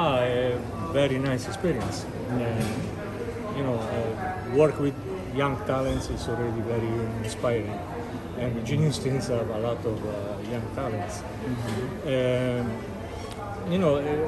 A very nice experience. Work with young talents is already very inspiring, and Genius Teens have a lot of young talents.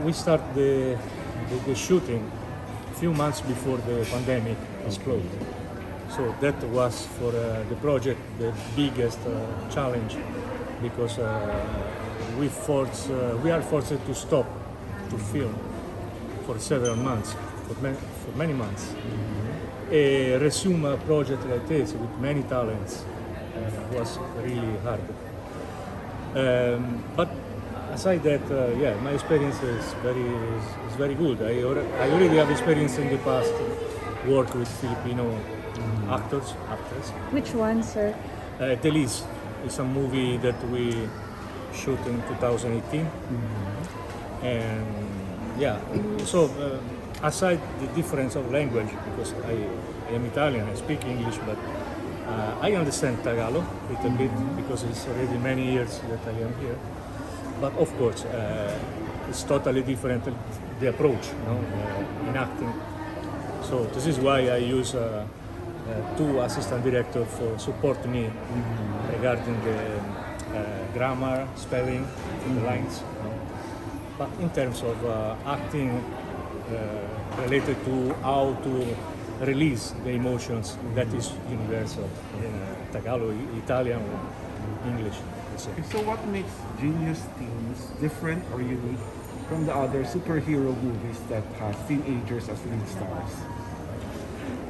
We start the shooting a few months before the pandemic exploded. So that was for the project the biggest challenge, because we are forced to stop to film for several months, for many months. Resume a project like this with many talents was really hard. But aside that, my experience is very good. I already have experience in the past, work with Filipino actors. Which one, sir? Delis is a movie that we shoot in 2018, and so aside the difference of language, because I am Italian, I speak English, but I understand Tagalog a little bit because it's already many years that I am here. But of course, it's totally different, the approach, in acting. So this is why I use two assistant directors for support me regarding the grammar, spelling, the lines. But in terms of acting related to how to release the emotions, that is universal in Tagalog, Italian, or English. So what makes Genius Teens different or unique from the other superhero movies that has teenagers as lead stars?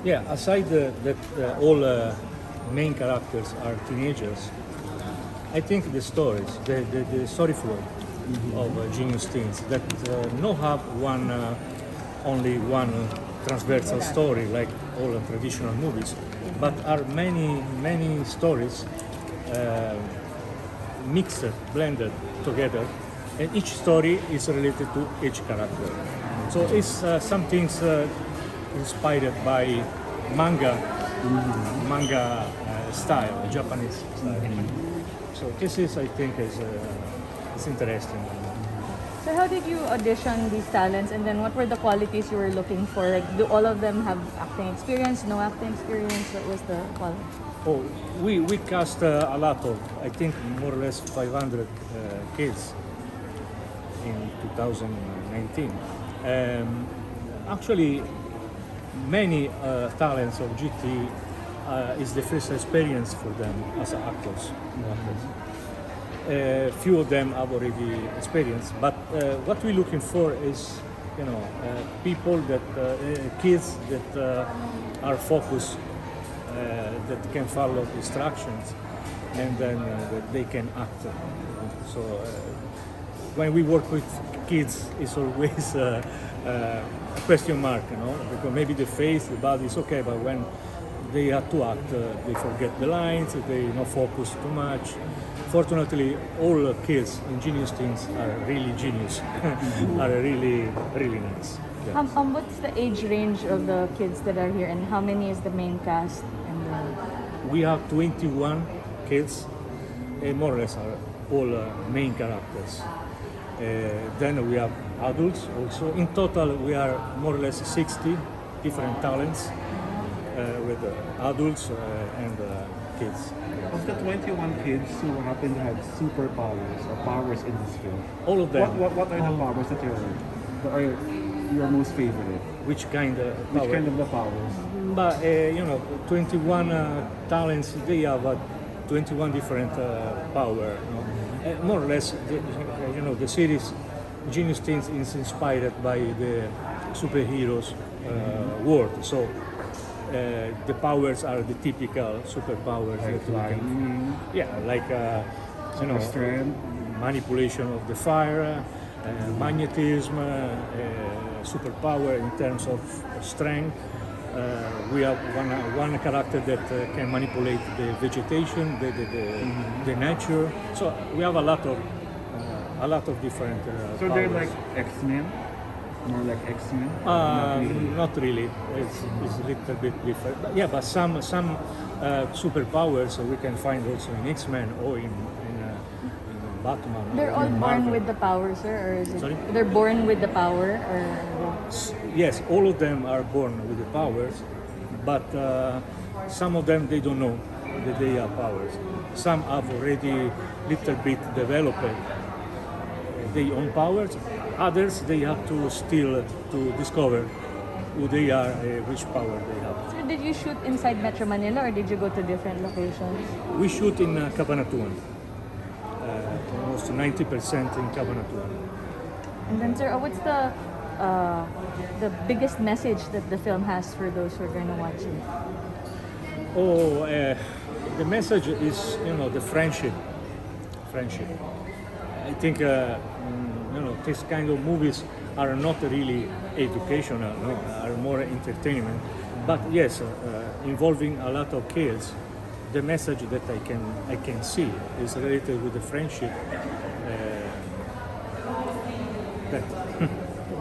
Yeah, aside that all main characters are teenagers, I think the stories, the story flow of Genius Teens that no have only one transversal story like all traditional movies, but are many stories mixed, blended together, and each story is related to each character. So it's some things inspired by manga style, Japanese style. So this is, I think, is interesting. So how did you audition these talents, and then what were the qualities you were looking for? Like, do all of them have acting experience, no acting experience? What was the quality? Oh, we cast a lot of, I think, more or less 500 kids in 2019. Actually, many talents of GT is the first experience for them as actors. Few of them have already experienced, but what we're looking for is, people that, kids that are focused, that can follow instructions, and then that they can act. So when we work with kids, it's always a question mark, because maybe the face, the body is okay, but when they have to act, they forget the lines, they not focus too much. Fortunately, all kids in Genius Teens are really genius, are really nice. Yeah. What's the age range of the kids that are here, and how many is the main cast? We have 21 kids, more or less are all main characters. Then we have adults also. In total, we are more or less 60 different talents with adults and kids. Of the 21 kids who happen to have superpowers or powers in this film, All of them. what are the powers that are your most favorite? Which kind of power? Which kind of the powers? But 21 talents, they have 21 different power. More or less, the series Genius Teens is inspired by the superheroes world. So the powers are the typical superpowers. Like flying, Like strength, manipulation of the fire, magnetism, superpower in terms of strength. We have one character that can manipulate the vegetation, the nature. So we have a lot of different. So powers. they're like X-Men, more like X-Men. Not really. It's a little bit different. But some superpowers we can find also in X-Men or in Batman. They're all or born Marvel. with the power, sir, or is it? Sorry? They're born with the power, or Yes, all of them are born with the powers, but some of them they don't know that they have powers. Some have already little bit developed their own powers. Others they have to still to discover who they are, which power they have. Sir, did you shoot inside Metro Manila, or did you go to different locations? We shoot in Cabanatuan, almost 90% in Cabanatuan. And then, sir, what's the biggest message that the film has for those who are going to watch it? Oh, the message is, the friendship. Friendship. I think, this kind of movies are not really educational, no, are more entertainment. But yes, involving a lot of kids, the message that I can see is related with the friendship. That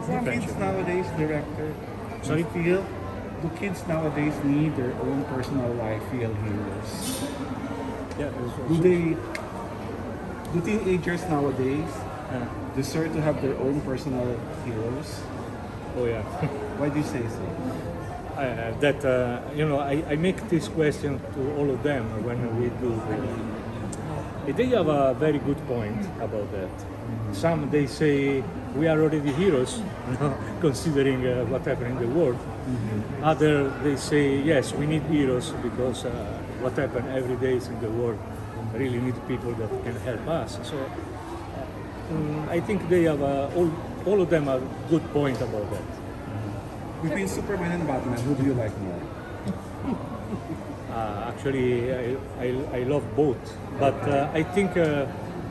Do kids nowadays, director, Sorry? do kids nowadays need their own personal life real heroes? yeah, Do teenagers nowadays uh, deserve to have their own personal heroes? oh yeah. Why do you say so? I make this question to all of them when we do. They have a very good point about that. Some they say we are already heroes, considering what happened in the world. Other they say yes, we need heroes because what happened every day in the world really need people that can help us. So I think they have all of them have good point about that. Between Superman and Batman, who do you like more? Actually, I love both, but I think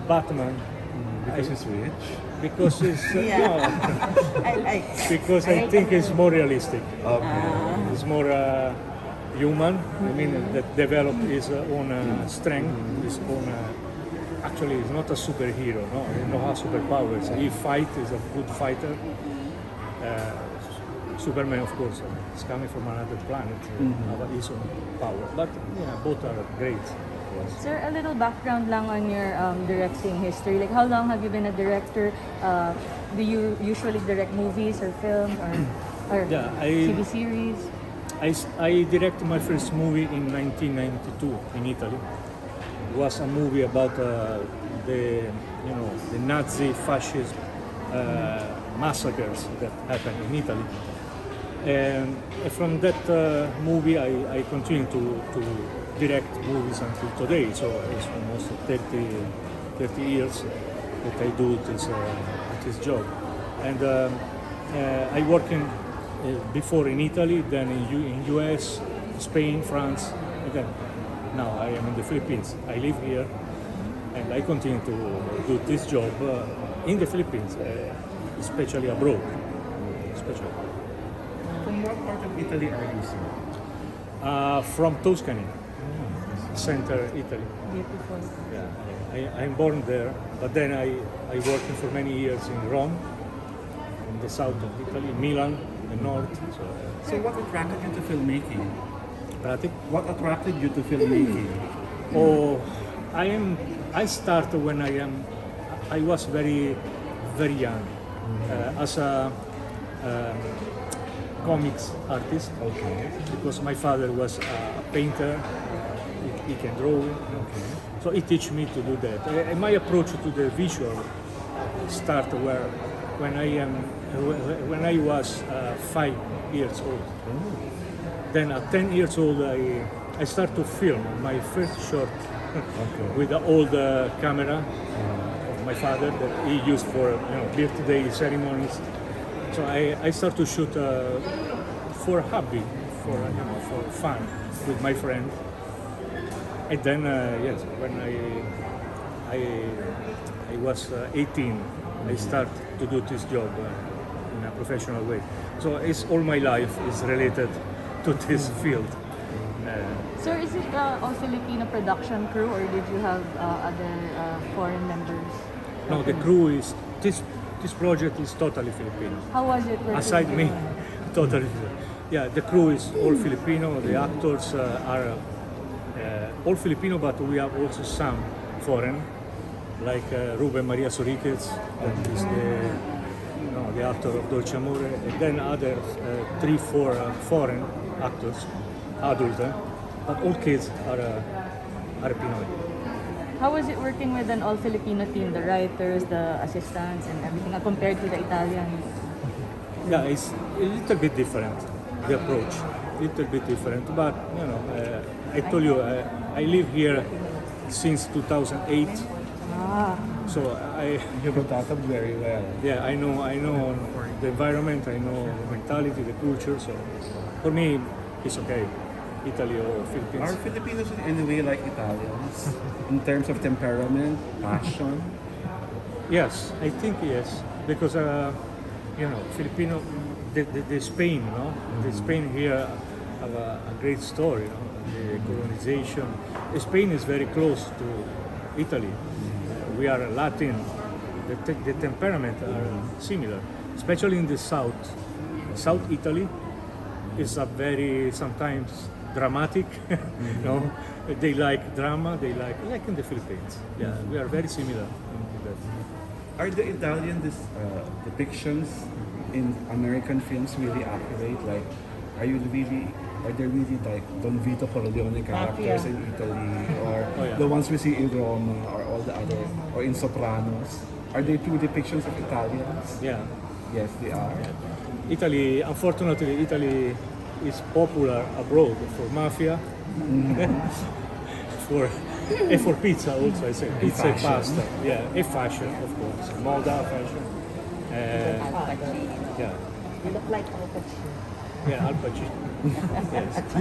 Batman Because he's rich? because it's I like. because I think it's more realistic. Okay. It's more human. I mean, that develop his own strength, his own. Actually, he's not a superhero. No, he don't have superpowers. He fight is a good fighter. Superman, of course, is coming from another planet, have his own power. But both are great. Yes. Sir, a little background lang on your directing history. Like, how long have you been a director? Do you usually direct movies or films or Yeah, TV series? I directed my first movie in 1992 in Italy. It was a movie about the Nazi fascist massacres that happened in Italy. And from that movie, I continue to direct movies until today. So it's almost 30 years that I do this job. And I worked before in Italy, then in US, Spain, France, and then now I am in the Philippines. I live here, and I continue to do this job in the Philippines, especially abroad. Especially. From what part of Italy are you, sir? From Tuscany, center Italy. Beautiful. Yeah, I'm born there, but then I worked for many years in Rome, in the south of Italy, Milan, the north. So what attracted you to filmmaking? Pratic. What attracted you to filmmaking? Oh, I started when I was very, very young, as a comics artist. Okay. Because my father was a painter, he can draw. Okay. So he teach me to do that. And my approach to the visual start when I was 5 years old. Then at 10 years old, I start to film my first short with the old camera of my father that he used for birthday ceremonies. So I start to shoot for hobby, for fun with my friend. And then yes, when I was 18, I start to do this job in a professional way. So it's all my life is related to this field. Sir, is it all Filipino production crew, or did you have other foreign members? No, the crew is this project is totally Filipino. How was it working Aside with me, them? totally. Yeah, the crew is all Filipino. The actors are all Filipino, but we have also some foreign. like Ruben Maria Soriquez, that is the actor of Dolce Amore, and then other 3-4 foreign actors, adult, but all kids are Pinoy. How was it working with an all-Filipino team, the writers, the assistants, and everything, compared to the Italian? Yeah, it's a little bit different, the approach, little bit different. But I told you, I live here since 2008, so You brought that up very well. yeah, I know the environment, I know the mentality, the culture. So for me, it's okay, Italy or Philippines. Are Filipinos in any way like Italians in terms of temperament, passion? Yes, I think yes, because Filipino, the Spain, the Spain here have a great story, the colonization. Spain is very close to Italy. We are Latin. The temperament are similar, especially in the south. South Italy is a very sometimes dramatic. They like drama. They like in the Philippines. Yeah, we are very similar in that. Are the Italian depictions in American films really accurate? Like, are there really like Don Vito Corleone characters in Italy, or Oh, yeah. the ones we see in Roma, or all the other, or in Sopranos? Are they true depictions of Italians? Yeah. Yes, they are. Italy, unfortunately, Italy is popular abroad for mafia, for pizza also. I say pizza, and fashion. pasta, yeah, and fashion, of course, moda, fashion, yeah, You look like Al Pacino. yeah, Al Pacino. Yes.